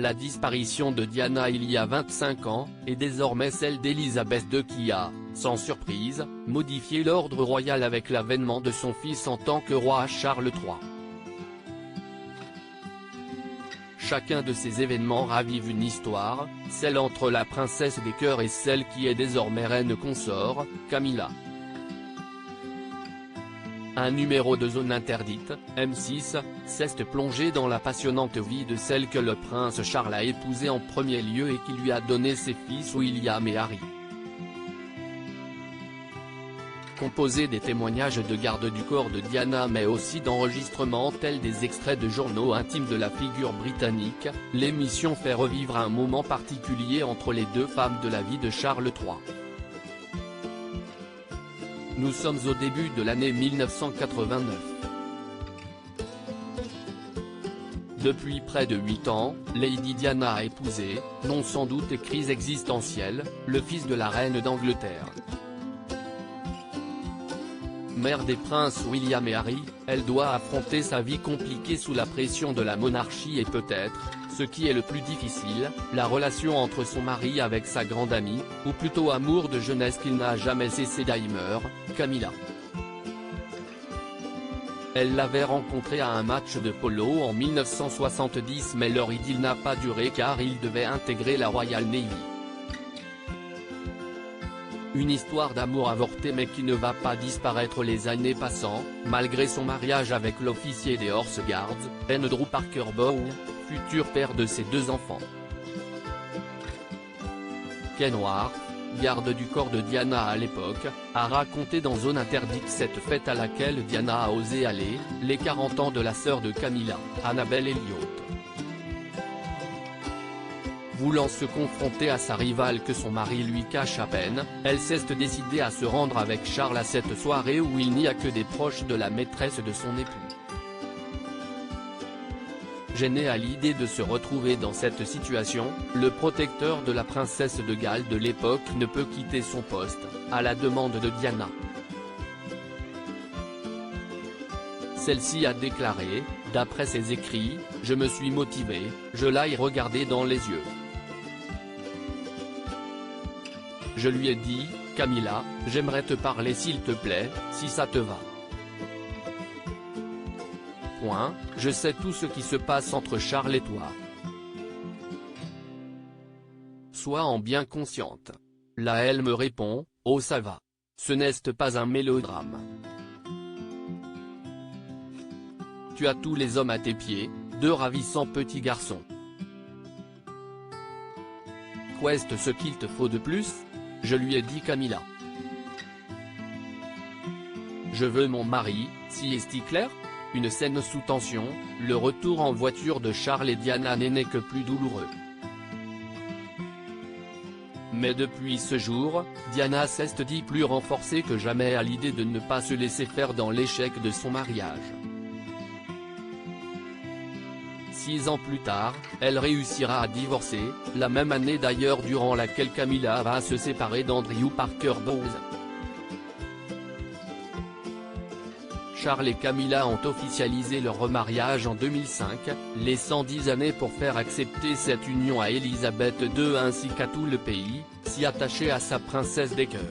La disparition de Diana il y a 25 ans, est désormais celle d'Élisabeth II qui a, sans surprise, modifié l'ordre royal avec l'avènement de son fils en tant que roi Charles III. Chacun de ces événements ravive une histoire, celle entre la princesse des cœurs et celle qui est désormais reine consort, Camilla. Un numéro de Zone Interdite, M6, s'est plongé dans la passionnante vie de celle que le prince Charles a épousée en premier lieu et qui lui a donné ses fils William et Harry. Composé des témoignages de garde du corps de Diana mais aussi d'enregistrements tels des extraits de journaux intimes de la figure britannique, l'émission fait revivre un moment particulier entre les deux femmes de la vie de Charles III. Nous sommes au début de l'année 1989. Depuis près de 8 ans, Lady Diana a épousé, non sans doute et crise existentielle, le fils de la reine d'Angleterre. Mère des princes William et Harry, elle doit affronter sa vie compliquée sous la pression de la monarchie et peut-être, ce qui est le plus difficile, la relation entre son mari avec sa grande amie, ou plutôt amour de jeunesse qu'il n'a jamais cessé d'aimer, Camilla. Elle l'avait rencontré à un match de polo en 1970 mais leur idylle n'a pas duré car il devait intégrer la Royal Navy. Une histoire d'amour avortée mais qui ne va pas disparaître les années passant, malgré son mariage avec l'officier des Horse Guards, Andrew Parker Bowen, futur père de ses 2 enfants. Ken Ward, garde du corps de Diana à l'époque, a raconté dans Zone Interdite cette fête à laquelle Diana a osé aller, les 40 ans de la sœur de Camilla, Annabel Elliott. Voulant se confronter à sa rivale que son mari lui cache à peine, elle s'est décidée à se rendre avec Charles à cette soirée où il n'y a que des proches de la maîtresse de son époux. Gêné à l'idée de se retrouver dans cette situation, le protecteur de la princesse de Galles de l'époque ne peut quitter son poste, à la demande de Diana. Celle-ci a déclaré, d'après ses écrits, « Je me suis motivée, je l'ai regardé dans les yeux. Je lui ai dit, Camilla, j'aimerais te parler s'il te plaît, si ça te va. Point, je sais tout ce qui se passe entre Charles et toi. Sois en bien consciente. » Là elle me répond, oh ça va. Ce n'est pas un mélodrame. Tu as tous les hommes à tes pieds, 2 ravissants petits garçons. Qu'est-ce ce qu'il te faut de plus? Je lui ai dit Camilla. Je veux mon mari, si est-il clair? Une scène sous tension, le retour en voiture de Charles et Diana n'est que plus douloureux. Mais depuis ce jour, Diana s'est dit plus renforcée que jamais à l'idée de ne pas se laisser faire dans l'échec de son mariage. 6 ans plus tard, elle réussira à divorcer, la même année d'ailleurs durant laquelle Camilla va se séparer d'Andrew Parker Bowen. Charles et Camilla ont officialisé leur remariage en 2005, laissant 10 années pour faire accepter cette union à Élisabeth II ainsi qu'à tout le pays, si attaché à sa princesse des cœurs.